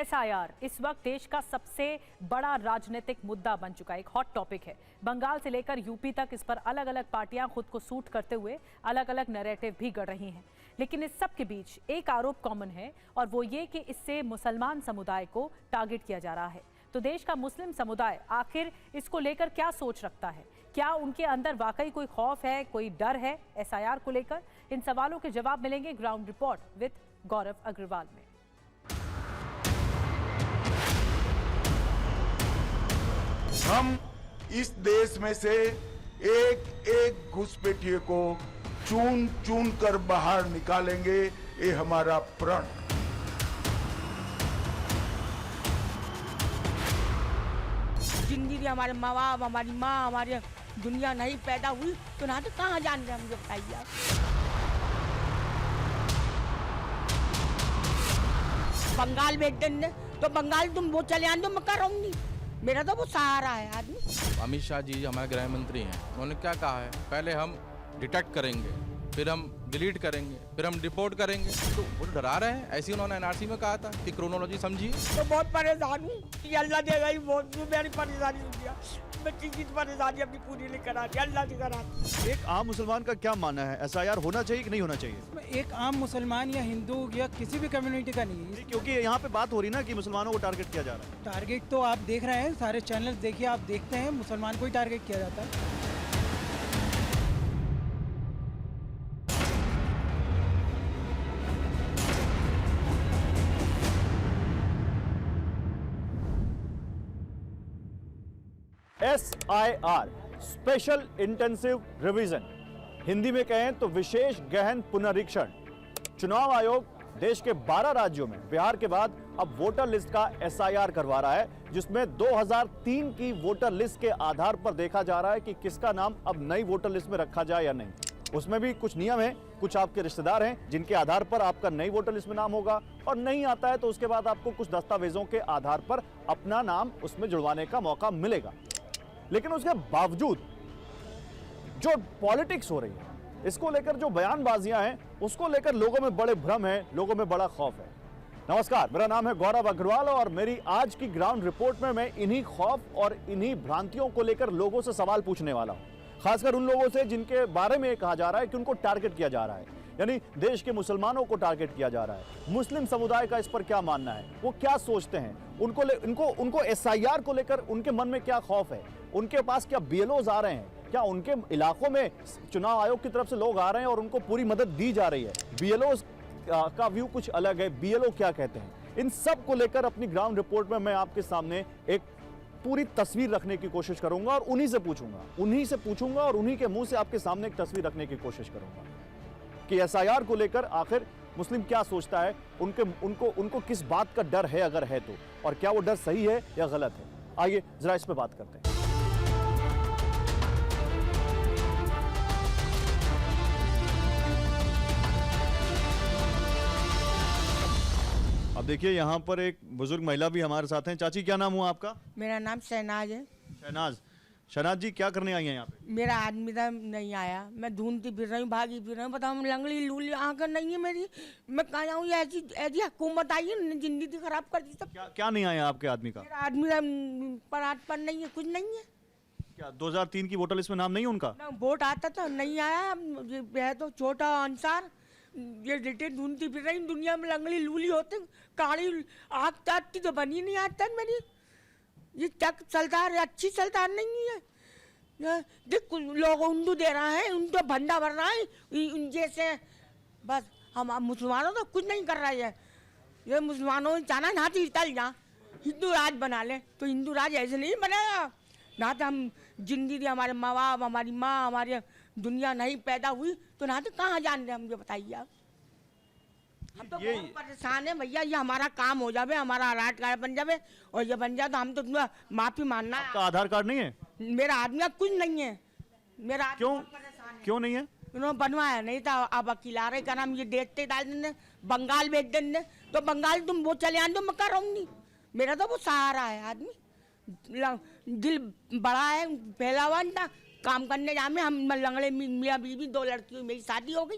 SIR इस वक्त देश का सबसे बड़ा राजनीतिक मुद्दा बन चुका है, एक हॉट टॉपिक है। बंगाल से लेकर यूपी तक इस पर अलग अलग पार्टियां खुद को सूट करते हुए अलग अलग नैरेटिव भी गढ़ रही हैं। लेकिन इस सब के बीच एक आरोप कॉमन है और वो ये कि इससे मुसलमान समुदाय को टारगेट किया जा रहा है। तो देश का मुस्लिम समुदाय आखिर इसको लेकर क्या सोच रखता है? क्या उनके अंदर वाकई कोई खौफ है, कोई डर है एसआईआर को लेकर? इन सवालों के जवाब मिलेंगे ग्राउंड रिपोर्ट विद गौरव अग्रवाल में। हम इस देश में से एक एक घुसपैठिए को चुन चुन कर बाहर निकालेंगे, ये हमारा प्रण। जिंदगी हमारे माँ बाप, हमारी माँ, हमारी दुनिया नहीं पैदा हुई तो ना तो कहाँ जान रहे मुझे बताइए आप। बंगाल भेज देंगे तो बंगाल तुम वो चले आने, मैं कर रहूंगी, मेरा तो वो सहारा है आदमी। अमित शाह जी हमारे गृह मंत्री हैं, उन्होंने क्या कहा है, पहले हम डिटेक्ट करेंगे, फिर हम डिलीट करेंगे, फिर हम रिपोर्ट करेंगे। तो वो डरा रहे हैं, ऐसे उन्होंने एनआरसी में कहा था कि क्रोनोलॉजी समझिए। तो बहुत परेशान हूँ कि अल्लाह देगा ही, बहुत मेरी परेशानी हो गया, बच्ची की परेशानी अपनी पूरी नहीं करा दी, अल्लाह की करा दी। एक आम मुसलमान का क्या मानना है, एसआईआर होना चाहिए कि नहीं होना चाहिए? एक आम मुसलमान या हिंदू या किसी भी कम्युनिटी का नहीं है, क्योंकि यहाँ पे बात हो रही ना कि मुसलमानों को टारगेट किया जा रहा है। टारगेट तो आप देख रहे हैं, सारे चैनल देखिए, आप देखते हैं मुसलमान को ही टारगेट किया जाता है। SIR special intensive revision, Hindi में कहें तो विशेष गहन पुनरीक्षण। चुनाव आयोग देश के 12 राज्यों में बिहार के बाद अब वोटर लिस्ट का एसआईआर करवा रहा है, जिसमें 2003 की वोटर लिस्ट के आधार पर देखा जा रहा है कि किसका नाम अब नई वोटर लिस्ट में रखा जाए या नहीं। उसमें भी कुछ नियम हैं, कुछ आपके रिश्तेदार हैं जिनके आधार पर आपका नई वोटर लिस्ट में नाम होगा, और नहीं आता है तो उसके बाद आपको कुछ दस्तावेजों के आधार पर अपना नाम उसमें जुड़वाने का मौका मिलेगा। लेकिन उसके बावजूद जो पॉलिटिक्स हो रही है, इसको लेकर जो बयानबाजियां हैं, उसको लेकर लोगों में बड़े भ्रम है, लोगों में बड़ा खौफ है। नमस्कार, मेरा नाम है गौरव अग्रवाल और मेरी आज की ग्राउंड रिपोर्ट में मैं इन्हीं खौफ और इन्हीं भ्रांतियों को लेकर लोगों से सवाल पूछने वाला हूं, खासकर उन लोगों से जिनके बारे में कहा जा रहा है कि उनको टारगेट किया जा रहा है, यानी देश के मुसलमानों को टारगेट किया जा रहा है। मुस्लिम समुदाय का इस पर क्या मानना है, वो क्या सोचते हैं, उनको एसआईआर को लेकर उनके मन में क्या खौफ है, उनके पास क्या बीएलओज आ रहे हैं, क्या उनके इलाकों में चुनाव आयोग की तरफ से लोग आ रहे हैं और उनको पूरी मदद दी जा रही है। बीएलओज का व्यू कुछ अलग है, बीएलओ क्या कहते हैं, इन सब को लेकर अपनी ग्राउंड रिपोर्ट में मैं आपके सामने एक पूरी तस्वीर रखने की कोशिश करूंगा और उन्हीं से पूछूंगा और उन्हीं के मुंह से आपके सामने एक तस्वीर रखने की कोशिश करूंगा कि एसआईआर को लेकर आखिर मुस्लिम क्या सोचता है, उनको किस बात का डर है अगर है तो, और क्या वो डर सही है या गलत है। आइए जरा इस पे बात करते हैं। अब देखिए यहाँ पर एक बुजुर्ग महिला भी हमारे साथ हैं। चाची, क्या नाम हुआ आपका? मेरा नाम शहनाज है। शहनाज जी, क्या करने आई हैं यहाँ पे? मेरा आदमी तो नहीं आया, मैं ढूंढती फिर रही हूँ, भागी फिर रही हूँ, बताओ लंगड़ी लूली आँख नहीं है मेरी, मैं कहाँ जाऊँ? ऐसी ऐसी हुकूमत आई है, जिंदगी खराब कर दी सब। क्या नहीं आया आपके आदमी का? मेरा आदमी पर नहीं है, कुछ नहीं है। क्या 2003 की वोटर लिस्ट में नाम नहीं है उनका? वोट आता था, नहीं आया, है तो छोटा अंसार। ये डेटे ढूंढती फिर रही दुनिया में, लंगड़ी लूली होते, काली आँख ताकती तो बनी नहीं आता मेरी। ये तक सल्तान अच्छी सल्तान नहीं है। देख लोग हिंदू दे रहा है, उनको भंडा भर रहा है जैसे, बस हम मुसलमानों तो कुछ नहीं कर रहा है। ये मुसलमानों चाहना ना तो चल जा हिंदू राज बना ले, तो हिंदू राज ऐसे नहीं बनेगा ना। तो हम जिंदगी हमारे माँ बाप, हमारी माँ, हमारी दुनिया नहीं पैदा हुई तो ना तो कहाँ जान रहे मुझे बताइए आप। हम तो बहुत परेशान है भैया, ये हमारा काम हो जावे, हमारा आधार कार्ड बन जावे, और ये बन जाए तो हम तो माफी मानना है। आपका आधार कार्ड नहीं है? मेरा आदमी कुछ नहीं है, मेरा क्यों नहीं है? उन्होंने बनवाया नहीं था, अब अकेला रहे का नाम ये देखते डाल देंगे, बंगाल भेज देंगे तो बंगाल तुम वो चले आने, मैं कर रहूंगी, मेरा तो वो सहारा है आदमी। दिल बड़ा है, पहलावान था, काम करने जामे हम लंगड़े मियाँ बीवी, 2 लड़कियों, मेरी शादी हो गई,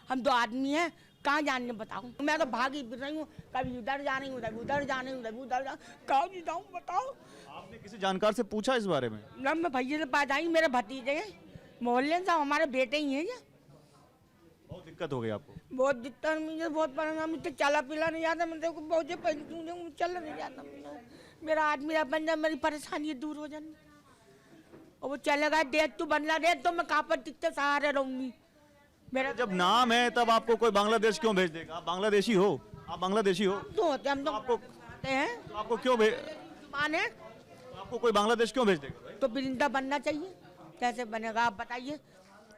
हम 2 आदमी हैं, कहाँ जाने बताओ, मैं तो भागी फिर रही हूँ, कभी इधर जा रही हूँ, कभी उधर जा रही हूँ, कभी उधर जा, कहाँ भी जाऊँ बताओ। आपने किसी जानकार से पूछा इस बारे में? ना मैं भैया के पास आई, मेरे भतीजे हैं, मोहल्ले से हमारे बेटे ही हैं ये। बहुत दिक्कत हो गई आपको? बहुत दिक्कत, मुझे बहुत परेशान, मुझे चला पिला नहीं जाता, मुझे बहुत चल नहीं जाता, मेरा आदमी बन जाए, मेरी परेशानी दूर हो जाए। और वो चलेगा, डेट तो बनला डेट, तो मैं कहाँ पर कितने सहारे रहूंगी। मेरा जब नाम है तब आपको कोई बांग्लादेश क्यों भेज देगा? आप बांग्लादेशी हो, आप बांग्लादेशी हो तो होते हम तो आपको आते हैं, तो आपको क्यों भेज, जुबान है आपको कोई बांग्लादेश क्यों भेज देगा? तो परिंदा बनना चाहिए, कैसे बनेगा आप बताइए।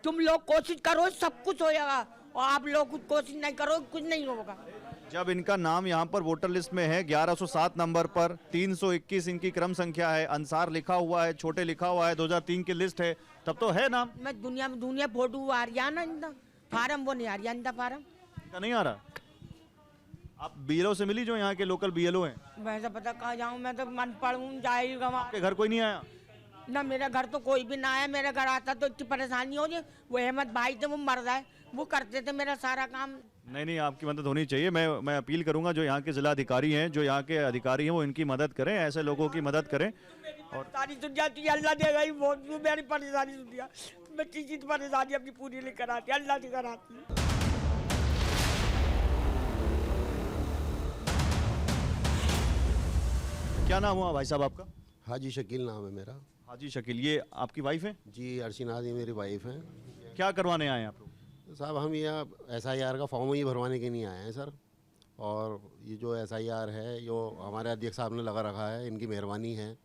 तुम लोग कोशिश करो सब कुछ हो जाएगा, और आप लोग कुछ कोशिश नहीं करो कुछ नहीं होगा। जब इनका नाम यहाँ पर वोटर लिस्ट में है 1107 नंबर पर, 321 इनकी क्रम संख्या है, अंसार लिखा हुआ है, छोटे लिखा हुआ है, 2003 की लिस्ट है, तब तो है नाम। मैं दुनिया फोटो आ रही है ना, इनका फार्म वो नहीं आ रही है, इनका फार्म इनका नहीं आ रहा। आप बीएलओ से मिली जो यहाँ के लोकल बीएलओ हैं? वैसे पता कहाँ जाऊँ, मैं तो मन पढ़ूँ जाएगा वहाँ। आपके घर कोई नहीं आया? ना मेरे घर तो कोई भी ना आया, मेरे घर आता तो इतनी परेशानी हो जाए। वो अहमद भाई थे, वो मर गए, वो करते थे मेरा सारा काम। नहीं, आपकी मदद होनी चाहिए। मैं अपील करूंगा जो यहाँ के जिला अधिकारी हैं, जो यहाँ के अधिकारी हैं, वो इनकी मदद करें, ऐसे लोगों की मदद करें। और सारी सुन जाती है, अल्लाह देगा ही, बहुत मेरी परेशानी सुन दिया, मैं किसी परेशानी अपनी पूरी नहीं कराती, अल्लाह से कराती है। क्या नाम हुआ भाई साहब आपका? हाजी शकील नाम है मेरा। हाजी शकील, ये आपकी वाइफ है? जी अर्शिनाद ये मेरी वाइफ हैं। क्या करवाने आए हैं आप लोग? साहब हम यहाँ SIR का फॉर्म ही भरवाने के नहीं आए हैं सर। और ये जो SIR है जो हमारे अध्यक्ष साहब ने लगा रखा है, इनकी मेहरबानी है।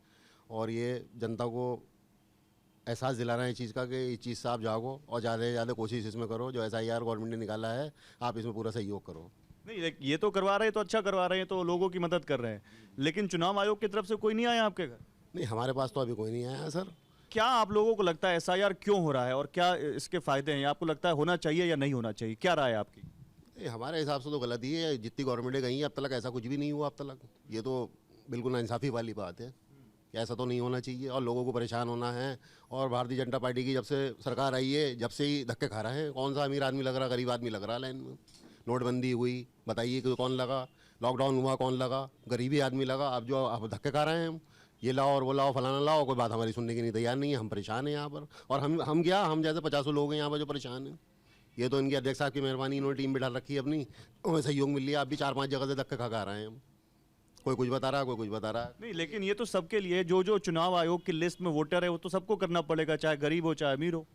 और ये जनता को एहसास दिला रहे हैं इस चीज़ का कि इस चीज़ से आप जागो और ज़्यादा से ज़्यादा कोशिश इसमें करो। जो SIR गवर्नमेंट ने निकाला है, आप इसमें पूरा सहयोग करो। नहीं, ये तो करवा रहे हैं तो अच्छा करवा रहे हैं, तो लोगों की मदद कर रहे हैं, लेकिन चुनाव आयोग की तरफ से कोई नहीं आया आपके घर? नहीं, हमारे पास तो अभी कोई नहीं आया सर। क्या आप लोगों को लगता है SIR क्यों हो रहा है और क्या इसके फायदे हैं? आपको लगता है होना चाहिए या नहीं होना चाहिए? क्या राय है आपकी? नहीं, हमारे हिसाब से तो गलत ही है। जितनी गवर्नमेंटें गई हैं अब तक ऐसा कुछ भी नहीं हुआ अब तक। ये तो बिल्कुल नाइंसाफ़ी वाली बात है कि ऐसा तो नहीं होना चाहिए और लोगों को परेशान होना है। और भारतीय जनता पार्टी की जब से सरकार आई है, जब से ही धक्के खा रहे हैं। कौन सा अमीर आदमी लग रहा, गरीब आदमी लग रहा लाइन में। नोटबंदी हुई, बताइए कि कौन लगा? लॉकडाउन हुआ, कौन लगा? गरीबी आदमी लगा। अब जो अब धक्के खा रहे हैं हम, ये लाओ और वो लाओ, फलाना लाओ, कोई बात हमारी सुनने की नहीं तैयार नहीं है। हम परेशान हैं यहाँ पर। और हम क्या, हम जैसे 50 लोग हैं यहाँ पर जो परेशान हैं। ये तो इनके अध्यक्ष साहब की मेहरबानी, इन्होंने टीम बिठा रखी है अपनी, हमें सहयोग मिल लिया। आप भी 4-5 जगह से धक्के खा रहे हैं हम। कोई कुछ बता रहा है, कोई कुछ बता रहा है। नहीं, लेकिन ये तो सबके लिए, जो चुनाव आयोग की लिस्ट में वोटर है वो तो सबको करना पड़ेगा, चाहे गरीब हो चाहे अमीर हो।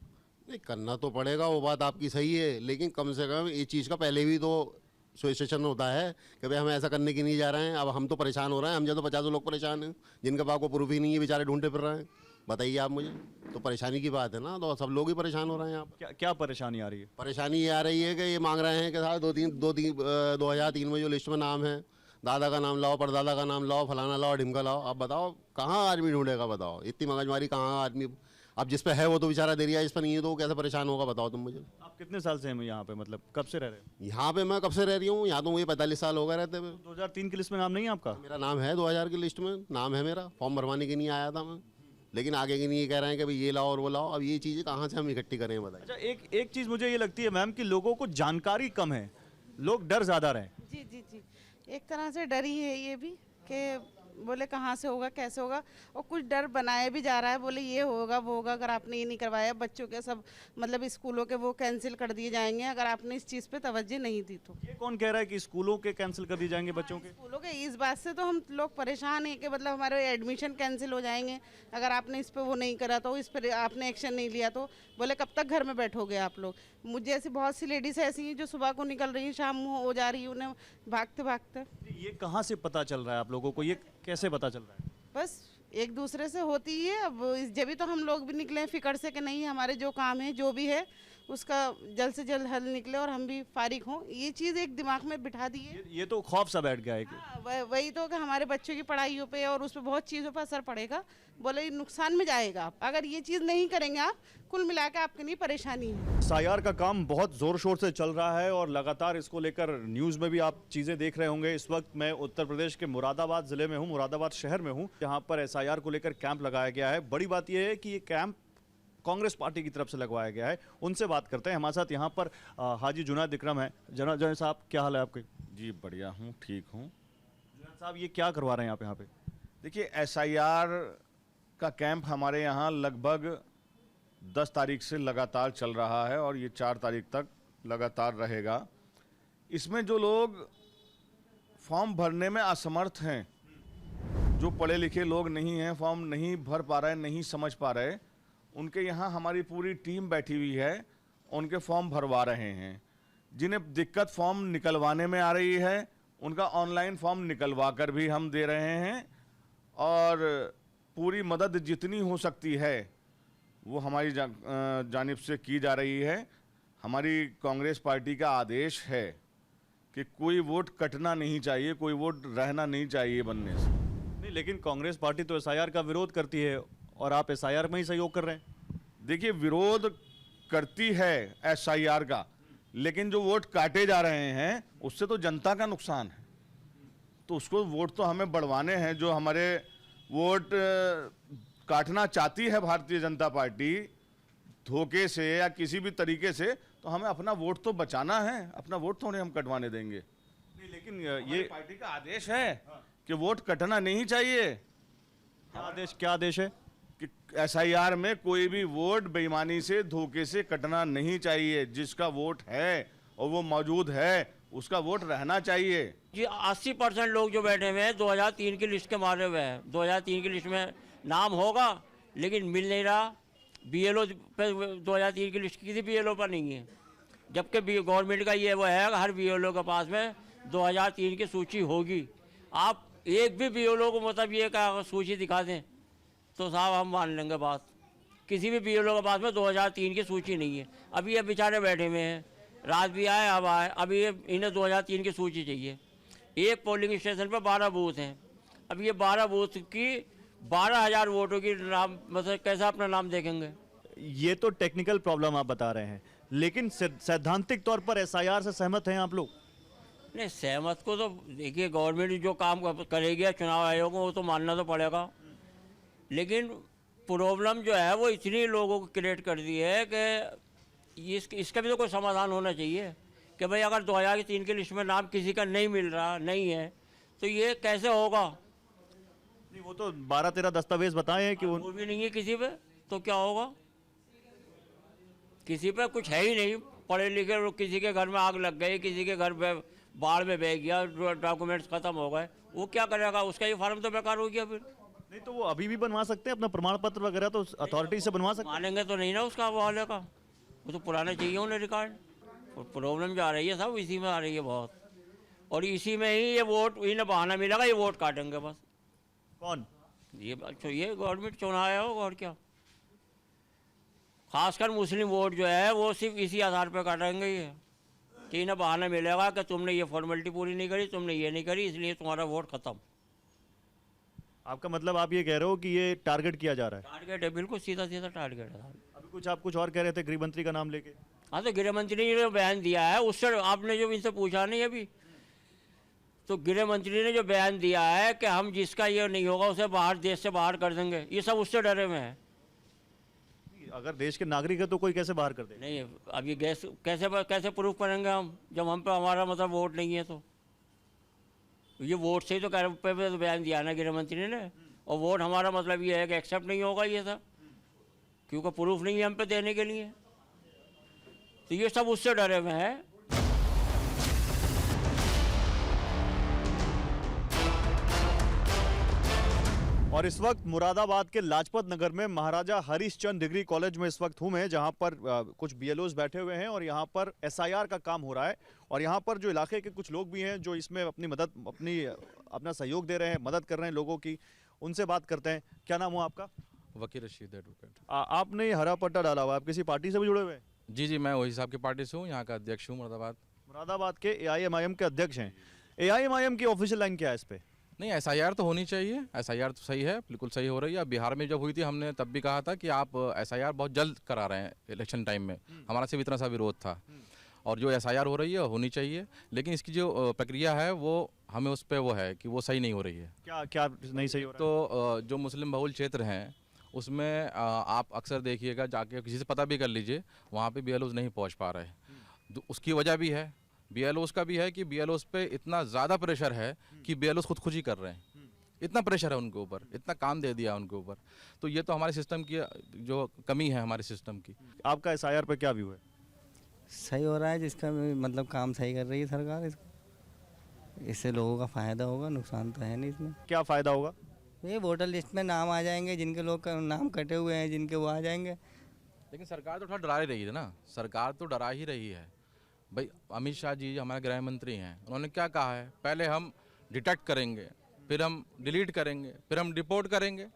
नहीं, करना तो पड़ेगा, वो बात आपकी सही है, लेकिन कम से कम इस चीज़ का पहले भी तो सुस्टेशन होता है कि भाई हम ऐसा करने की नहीं जा रहे हैं। अब हम तो परेशान हो रहे हैं, हम जैसे 50 लोग परेशान हैं जिनके पास कोई प्रूफ ही नहीं है, बेचारे ढूंढते फिर रहे हैं। बताइए आप मुझे, तो परेशानी की बात है ना। तो सब लोग ही परेशान हो रहे हैं यहाँ पर। क्या परेशानी आ रही है? परेशानी ये आ रही है कि ये मांग रहे हैं कि साहब 2003 में जो लिस्ट में नाम है, दादा का नाम लाओ, परदादा का नाम लाओ, फलाना लाओ, ढिमका लाओ। अब बताओ कहाँ आदमी ढूंढेगा? बताओ, इतनी मगजमारी कहाँ आदमी। अब जिस पे है वो तो बेचारा दे रहा है, जिस पर नहीं है तो वो कैसे परेशान होगा? बताओ तुम मुझे। आप कितने साल से हैं यहाँ पे, मतलब कब से रह रहे हैं? यहाँ पे मैं कब से रह रही हूँ? यहाँ तो मुझे 45 साल हो गए रहते हुए। 2003 की लिस्ट में नाम नहीं है आपका? मेरा नाम है 2000 की लिस्ट में, नाम है मेरा। फॉर्म भरवाने के नहीं आया था मैं, लेकिन आगे के नहीं, ये कह रहे हैं कि भाई ये लाओ और वो लाओ। अब ये चीज़ें कहाँ से हम इकट्ठी करें बताइए? अच्छा, एक चीज़ मुझे ये लगती है मैम कि लोगों को जानकारी कम है, लोग डर ज़्यादा रहे। जी, एक तरह से डर ही है ये भी कि बोले कहाँ से होगा, कैसे होगा, और कुछ डर बनाया भी जा रहा है। बोले ये होगा वो होगा, अगर आपने ये नहीं करवाया, बच्चों के सब मतलब स्कूलों के वो कैंसिल कर दिए जाएंगे अगर आपने इस चीज़ पे तवज्जो नहीं दी तो। ये कौन कह रहा है कि स्कूलों के कैंसिल कर दिए जाएंगे बच्चों के? स्कूलों के इस बात से तो हम लोग परेशान हैं कि मतलब हमारे एडमिशन कैंसिल हो जाएंगे अगर आपने इस पर वो नहीं करा तो, इस पर आपने एक्शन नहीं लिया तो। बोले कब तक घर में बैठोगे आप लोग? मुझे ऐसी बहुत सी लेडीज़ ऐसी हैं जो सुबह को निकल रही हैं, शाम हो जा रही है उन्हें भागते भागते। ये कहाँ से पता चल रहा है आप लोगों को? ये कैसे पता चल रहा है? बस एक दूसरे से होती ही है। अब जब भी तो हम लोग भी निकले फिक्र से कि नहीं हमारे जो काम है जो भी है उसका जल्द से जल्द हल निकले और हम भी फारिग हों, ये चीज़ एक दिमाग में बिठा दी है। ये तो खौफ सा बैठ गया है कि वही तो कि हमारे बच्चों की पढ़ाइयों पे और उस पर बहुत चीज़ों पर असर पड़ेगा। बोले नुकसान में जाएगा आप अगर ये चीज़ नहीं करेंगे आप, कुल मिला के आपके लिए परेशानी है। SIR का काम बहुत ज़ोर शोर से चल रहा है और लगातार इसको लेकर न्यूज़ में भी आप चीज़ें देख रहे होंगे। इस वक्त मैं उत्तर प्रदेश के मुरादाबाद ज़िले में हूँ, मुरादाबाद शहर में हूँ, जहाँ पर SIR को लेकर कैंप लगाया गया है। बड़ी बात यह है कि ये कैंप कांग्रेस पार्टी की तरफ से लगवाया गया है, उनसे बात करते हैं। हमारे साथ यहाँ पर हाजी जुनाद इकरम है। जुनाद साहब, क्या हाल है आपके? जी बढ़िया हूँ, ठीक हूँ। जुनाद साहब, ये क्या करवा रहे हैं आप यहाँ पे? देखिए, SIR का कैंप हमारे यहाँ लगभग 10 तारीख से लगातार चल रहा है और ये 4 तारीख तक लगातार रहेगा। इसमें जो लोग फॉर्म भरने में असमर्थ हैं, जो पढ़े लिखे लोग नहीं हैं, फॉर्म नहीं भर पा रहे, नहीं समझ पा रहे, उनके यहाँ हमारी पूरी टीम बैठी हुई है, उनके फॉर्म भरवा रहे हैं। जिन्हें दिक्कत फॉर्म निकलवाने में आ रही है, उनका ऑनलाइन फॉर्म निकलवा कर भी हम दे रहे हैं और पूरी मदद जितनी हो सकती है वो हमारी जानिब से की जा रही है। हमारी कांग्रेस पार्टी का आदेश है कि कोई वोट कटना नहीं चाहिए, कोई वोट रहना नहीं चाहिए बनने से। नहीं, लेकिन कांग्रेस पार्टी तो SIR का विरोध करती है और आप SIR में ही सहयोग कर रहे हैं। देखिए, विरोध करती है SIR का, लेकिन जो वोट काटे जा रहे हैं उससे तो जनता का नुकसान है। तो उसको वोट तो हमें बढ़वाने हैं। जो हमारे वोट काटना चाहती है भारतीय जनता पार्टी धोखे से या किसी भी तरीके से, तो हमें अपना वोट तो बचाना है, अपना वोट थोड़े हम कटवाने देंगे। नहीं, लेकिन ये पार्टी का आदेश है कि वोट कटना नहीं चाहिए। क्या आदेश है? कि SIR में कोई भी वोट बेईमानी से, धोखे से कटना नहीं चाहिए। जिसका वोट है और वो मौजूद है, उसका वोट रहना चाहिए। जी 80% लोग जो बैठे हुए हैं 2003 की लिस्ट के मारे हुए हैं। 2003 की लिस्ट में नाम होगा लेकिन मिल नहीं रहा। BLO पे 2003 की लिस्ट किसी BLO पर नहीं है, जबकि गवर्नमेंट का ये वो है हर BLO के पास में 2003 की सूची होगी। आप एक भी BLO को मतलब ये का सूची दिखा दें तो साहब हम मान लेंगे बात। किसी भी BLO के पास में 2003 की सूची नहीं है। अभी ये बेचारे बैठे हुए हैं, रात भी आए अब आए, अभी इन्हें 2003 की सूची चाहिए। एक पोलिंग स्टेशन पर 12 बूथ हैं। अब ये 12 बूथ की 12,000 वोटों की नाम मतलब कैसे अपना नाम देखेंगे? ये तो टेक्निकल प्रॉब्लम आप बता रहे हैं, लेकिन सैद्धांतिक तौर पर SIR से सहमत हैं आप लोग? नहीं, सहमत को तो देखिए गवर्नमेंट जो काम करेगी चुनाव आयोग को वो तो मानना तो पड़ेगा, लेकिन प्रॉब्लम जो है वो इतनी लोगों को क्रिएट कर दी है कि इसका भी तो कोई समाधान होना चाहिए कि भाई अगर 2003 की लिस्ट में नाम किसी का नहीं मिल रहा नहीं है तो ये कैसे होगा? नहीं, वो तो 12-13 दस्तावेज बताए हैं कि वो भी नहीं है किसी पे, तो क्या होगा? किसी पे कुछ है ही नहीं। पढ़े लिखे लोग, किसी के घर में आग लग गई, किसी के घर में बाढ़ में बह गया, डॉक्यूमेंट्स खत्म हो गए, वो क्या करेगा? उसका ये फार्म तो बेकार हो गया फिर। नहीं, तो वो अभी भी बनवा सकते हैं अपना प्रमाण पत्र वगैरह, तो अथॉरिटी से बनवा सकते हैं। मानेंगे तो नहीं ना उसका हवाले का, वो तो पुराना चाहिए उन्हें रिकॉर्ड। और प्रॉब्लम जो आ रही है सब इसी में आ रही है बहुत, और इसी में ही ये वोट इन्हें बहाना मिलेगा, ये वोट काटेंगे बस। कौन? ये गवर्नमेंट चुनाव आया होगा और क्या। खासकर मुस्लिम वोट जो है वो सिर्फ इसी आधार पर काटेंगे ये कि इन्हें बहाना मिलेगा कि तुमने ये फॉर्मेलिटी पूरी नहीं करी, तुमने ये नहीं करी, इसलिए तुम्हारा वोट खत्म। आपका मतलब आप ये कह रहे हो कि ये टारगेट किया जा रहा है? टारगेट है, बिल्कुल सीधा सीधा टारगेट है। अभी आप कुछ और कह रहे थे गृह मंत्री का नाम लेके। हाँ, तो गृह मंत्री ने जो बयान दिया है उससे आपने जो इनसे पूछा नहीं अभी, तो गृह मंत्री ने जो बयान दिया है कि हम जिसका ये नहीं होगा उसे बाहर, देश से बाहर कर देंगे, ये सब उससे डरे हुए हैं। अगर देश के नागरिक है तो कोई कैसे बाहर कर दे? नहीं, अब ये गैस कैसे प्रूफ करेंगे हम जब हम पे हमारा मतलब वोट नहीं है? तो ये वोट से ही तो पे तो बयान दिया ना गृह मंत्री ने, और वोट हमारा मतलब ये है कि एक्सेप्ट नहीं होगा ये सब, क्योंकि प्रूफ नहीं है हम पे देने के लिए। तो ये सब उससे डरे हुए हैं। और इस वक्त मुरादाबाद के लाजपत नगर में महाराजा हरिश्चंद्र डिग्री कॉलेज में इस वक्त हूँ मैं, जहाँ पर कुछ BLOs बैठे हुए हैं और यहाँ पर SIR का काम हो रहा है। और यहाँ पर जो इलाके के कुछ लोग भी हैं जो इसमें अपना सहयोग दे रहे हैं, मदद कर रहे हैं लोगों की, उनसे बात करते हैं। क्या नाम हो आपका? वकील रशीद एडवोकेट। आपने ये हरा पट्टा डाला हुआ, आप किसी पार्टी से भी जुड़े हुए हैं? जी, मैं वही साहब की पार्टी से हूँ, यहाँ का अध्यक्ष हूँ मुरादाबाद के AIMIM के अध्यक्ष हैं। AIMIM की ऑफिशियल लाइन क्या है इस पे? नहीं, SIR तो होनी चाहिए, SIR तो सही है, बिल्कुल सही हो रही है। बिहार में जब हुई थी हमने तब भी कहा था कि आप SIR बहुत जल्द करा रहे हैं इलेक्शन टाइम में, हमारा सिर्फ इतना सा विरोध था। और जो SIR हो रही है होनी चाहिए, लेकिन इसकी जो प्रक्रिया है वो हमें उस पर वो है कि वो सही नहीं हो रही है। क्या नहीं सही हो रहा है? तो जो मुस्लिम बहुल क्षेत्र हैं उसमें आप अक्सर देखिएगा, जाके किसी से पता भी कर लीजिए, वहाँ पे BLOs नहीं पहुँच पा रहे। उसकी वजह भी है, BLOs का भी है कि BLOs पे इतना ज़्यादा प्रेशर है कि BLOs खुद ही कर रहे हैं। इतना प्रेशर है उनके ऊपर, इतना काम दे दिया उनके ऊपर। तो ये तो हमारे सिस्टम की जो कमी है हमारे सिस्टम की। आपका SIR पे क्या व्यू है? सही हो रहा है, जिसका मतलब काम सही कर रही है सरकार, इससे लोगों का फ़ायदा होगा, नुकसान तो है नहीं इसमें। क्या फ़ायदा होगा? ये वोटर लिस्ट में नाम आ जाएंगे, जिनके लोग का नाम कटे हुए हैं, जिनके वो आ जाएंगे। लेकिन सरकार तो थोड़ा डरा ही रही है ना, सरकार तो डरा ही रही है भाई। अमित शाह जी हमारे गृह मंत्री हैं, उन्होंने क्या कहा है, पहले हम डिटेक्ट करेंगे, फिर हम डिलीट करेंगे, फिर हम रिपोर्ट करेंगे।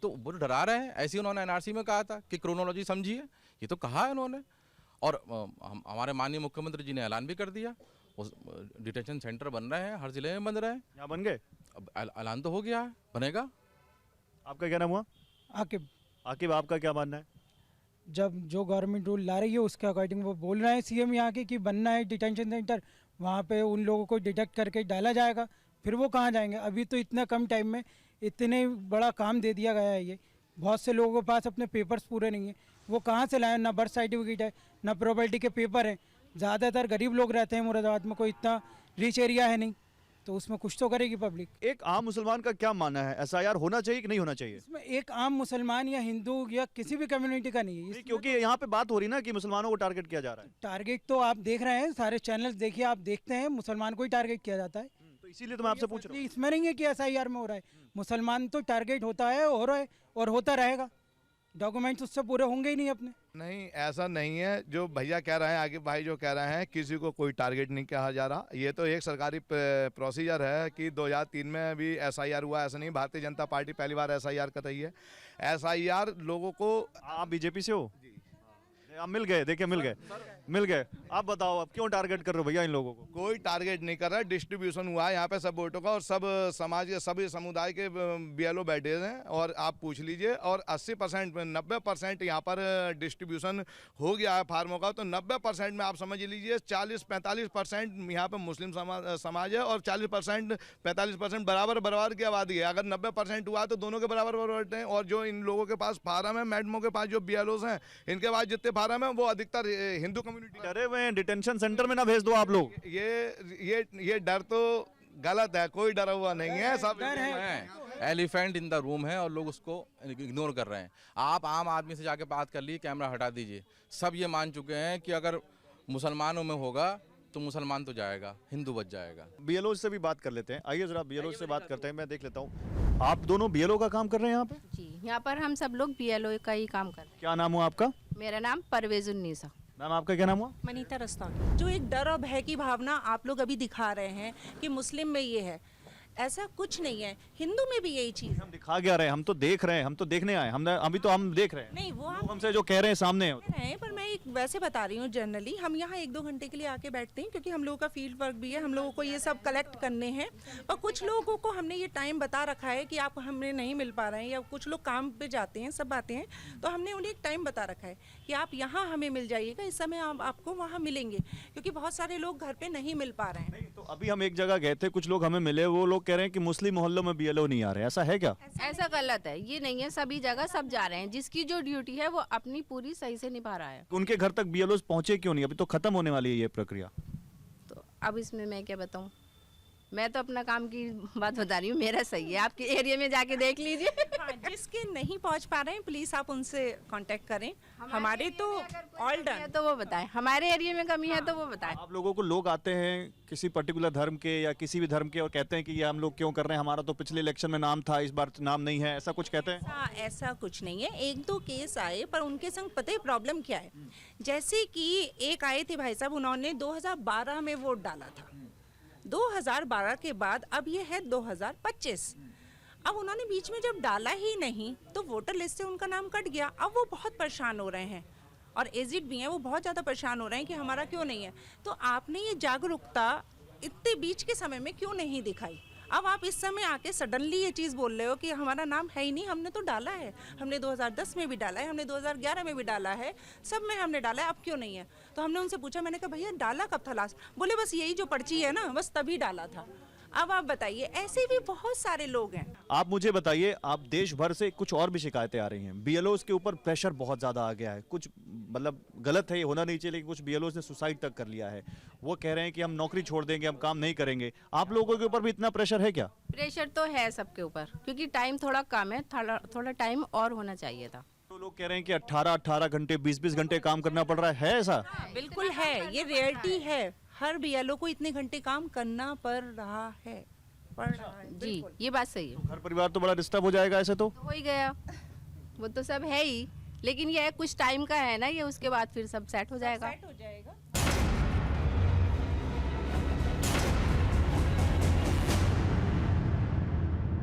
तो वो डरा रहे हैं। ऐसे ही उन्होंने NRC में कहा था कि क्रोनोलॉजी समझिए, ये तो कहा है उन्होंने। और हमारे माननीय मुख्यमंत्री जी ने ऐलान भी कर दिया, उस डिटेंशन सेंटर बन रहे हैं, हर जिले में बन रहे हैं। यहाँ बन गए? अब ऐलान तो हो गया है, बनेगा। आपका क्या नाम हुआ? आकिब। आकिब, आपका क्या मानना है? जब जो गवर्नमेंट रूल ला रही है उसके अकॉर्डिंग वो बोल रहे हैं CM यहाँ के कि बनना है डिटेंशन सेंटर, वहाँ पे उन लोगों को डिटेक्ट करके डाला जाएगा। फिर वो कहाँ जाएंगे? अभी तो इतना कम टाइम में इतने बड़ा काम दे दिया गया है। ये बहुत से लोगों के पास अपने पेपर्स पूरे नहीं हैं, वो कहाँ से लाएं? ना बर्थ सर्टिफिकेट है, ना प्रॉपर्टी के पेपर हैं। ज़्यादातर गरीब लोग रहते हैं मुरादाबाद में, कोई इतना रिच एरिया है नहीं, तो उसमें कुछ तो करेगी पब्लिक। एक आम मुसलमान का क्या मानना है, SIR होना चाहिए कि नहीं होना चाहिए? इसमें एक आम मुसलमान या हिंदू या किसी भी कम्युनिटी का नहीं है, क्योंकि यहाँ पे बात हो रही ना कि मुसलमानों को टारगेट किया जा रहा है। टारगेट तो आप देख रहे हैं, सारे चैनल्स देखिए, आप देखते हैं मुसलमान को ही टारगेट किया जाता है। तो इसीलिए तो मैं आपसे पूछ रहा हूँ। इसमें नहीं है कि SIR में हो रहा है, मुसलमान तो टारगेट होता है, हो रहा है और होता रहेगा। डॉक्यूमेंट्स उससे पूरे होंगे ही नहीं अपने। नहीं, ऐसा नहीं है जो भैया कह रहे हैं, आगे भाई जो कह रहे हैं, किसी को कोई टारगेट नहीं कहा जा रहा। ये तो एक सरकारी प्रोसीजर है कि 2003 में भी SIR हुआ, ऐसा नहीं। भारतीय जनता पार्टी पहली बार SIR कर रही है। SIR लोगों को। आप BJP से हो? आप मिल गए, देखिए मिल गए। आप बताओ, आप क्यों टारगेट कर रहे हो भैया इन लोगों को? कोई टारगेट नहीं कर रहा है, डिस्ट्रीब्यूशन हुआ है यहाँ पे सब वोटों का, और सब समाज के सभी समुदाय के BLO बैठे हैं। और आप पूछ लीजिए, और 80% 90% यहाँ पर डिस्ट्रीब्यूशन हो गया है फार्मों का। तो 90% में आप समझ लीजिए 40-45% यहाँ पे मुस्लिम समाज है, और 40%-45% बराबर की आबादी है। अगर 90% हुआ तो दोनों के बराबर हैं। और जो इन लोगों के पास फार्म है, मैडमों के पास जो BLOs हैं, इनके पास जितने फार्म है वो अधिकतर हिंदू कम्युनिटी। डरे हुए हैं, डिटेंशन सेंटर में ना भेज दो आप लोग। ये डर तो गलत है, कोई डरा हुआ नहीं है, सब एलिफेंट इन द रूम है और लोग उसको इग्नोर कर रहे हैं। आप आम आदमी से जाके बात कर लीजिए, कैमरा हटा दीजिए, सब ये मान चुके हैं कि अगर मुसलमानों में होगा तो मुसलमान तो जाएगा, हिंदू बच जाएगा। BLO से भी बात कर लेते हैं, आइए जरा BLO से बात करते हैं। मैं देख लेता हूँ, आप दोनों BLO का काम कर रहे हैं यहाँ पे? जी, यहाँ पर हम सब लोग BLO का ही काम कर रहे हैं। क्या नाम हुआ आपका? मेरा नाम परवेज उन्नीसा। मैम, आपका क्या नाम हुआ? मनीता रस्तौगी। जो एक डर और भय की भावना आप लोग अभी दिखा रहे हैं कि मुस्लिम में ये है, ऐसा कुछ नहीं है, हिंदू में भी यही चीज। हम दिखा क्या रहे हैं? हम तो देख रहे हैं, हम तो देखने आए, हमने अभी तो हम देख रहे हैं। नहीं, वो हमसे जो कह रहे हैं सामने है, पर मैं एक वैसे बता रही हूँ। जनरली हम यहाँ 1-2 घंटे के लिए आके बैठते हैं, क्योंकि हम लोगों का फील्ड वर्क भी है, हम लोगों को ये सब कलेक्ट करने हैं। और कुछ लोगों को हमने ये टाइम बता रखा है कि आप हमें नहीं मिल पा रहे हैं, या कुछ लोग काम पे जाते हैं, सब आते हैं, तो हमने उन्हें एक टाइम बता रखा है कि आप यहाँ हमें मिल जाइएगा, इस समय आपको वहाँ मिलेंगे, क्योंकि बहुत सारे लोग घर पे नहीं मिल पा रहे हैं। तो अभी हम एक जगह गए थे, कुछ लोग हमें मिले, वो लोग कह रहे हैं कि मुस्लिम मोहल्लों में BLO नहीं आ रहे, ऐसा है क्या? ऐसा गलत है, ये नहीं है, सभी जगह सब जा रहे हैं, जिसकी जो ड्यूटी है वो अपनी पूरी सही से निभा रहा है। उनके घर तक BLOs पहुंचे क्यों नहीं? अभी तो खत्म होने वाली है ये प्रक्रिया। तो अब इसमें मैं क्या बताऊं, मैं तो अपना काम की बात बता रही हूँ, मेरा सही है, आपके एरिया में जाके देख लीजिए। हाँ, जिसके नहीं पहुँच पा रहे हैं प्लीज आप उनसे कांटेक्ट करें। हमारे तो ऑल डन, तो वो बताएं, हमारे एरिया में कमी है तो वो बताएं। आप लोगों को लोग आते हैं किसी पर्टिकुलर धर्म के या किसी भी धर्म के और कहते हैं कि ये हम लोग क्यों कर रहे हैं, हमारा तो पिछले इलेक्शन में नाम था, इस बार नाम नहीं है, ऐसा कुछ कहते हैं? ऐसा कुछ नहीं है, 1-2 केस आए, पर उनके संग पता है प्रॉब्लम क्या है। जैसे कि एक आए थे भाई साहब, उन्होंने 2012 में वोट डाला था, 2012 के बाद अब ये है 2025। अब उन्होंने बीच में जब डाला ही नहीं तो वोटर लिस्ट से उनका नाम कट गया। अब वो बहुत परेशान हो रहे हैं, और एजिड भी हैं, वो बहुत ज़्यादा परेशान हो रहे हैं कि हमारा क्यों नहीं है। तो आपने ये जागरूकता इतने बीच के समय में क्यों नहीं दिखाई? अब आप इस समय आके सडनली ये चीज़ बोल रहे हो कि हमारा नाम है ही नहीं। हमने तो डाला है, हमने 2010 में भी डाला है, हमने 2011 में भी डाला है, सब में हमने डाला है, अब क्यों नहीं है? तो हमने उनसे पूछा, मैंने कहा भैया डाला कब था लास्ट? बोले बस यही जो पर्ची है ना, बस तभी डाला था। अब आप बताइए, ऐसे भी बहुत सारे लोग हैं। आप मुझे बताइए, आप देश भर से कुछ और भी शिकायतें आ रही हैं, बीएलओस के ऊपर प्रेशर बहुत ज़्यादा आ गया है, कुछ मतलब गलत है, ये होना नहीं चाहिए, लेकिन कुछ बीएलओस ने सुसाइड तक कर लिया है। वो कह रहे हैं कि हम नौकरी छोड़ देंगे, हम काम नहीं करेंगे। आप लोगों के ऊपर भी इतना प्रेशर है क्या? प्रेशर तो है सबके ऊपर, क्योंकि टाइम थोड़ा कम है, थोड़ा टाइम और होना चाहिए था। तो लोग कह रहे हैं कि 18-18 घंटे 20-20 घंटे काम करना पड़ रहा है ऐसा? बिल्कुल है, ये रियलिटी है। हर बीएलओ को इतने घंटे काम करना पड़ रहा है। जी, ये बात सही है। घर परिवार तो बड़ा डिस्टर्ब हो जाएगा ऐसे तो। हो ही गया, वो तो सब है ही, लेकिन ये कुछ टाइम का है ना, ये उसके बाद फिर सब सेट हो जाएगा।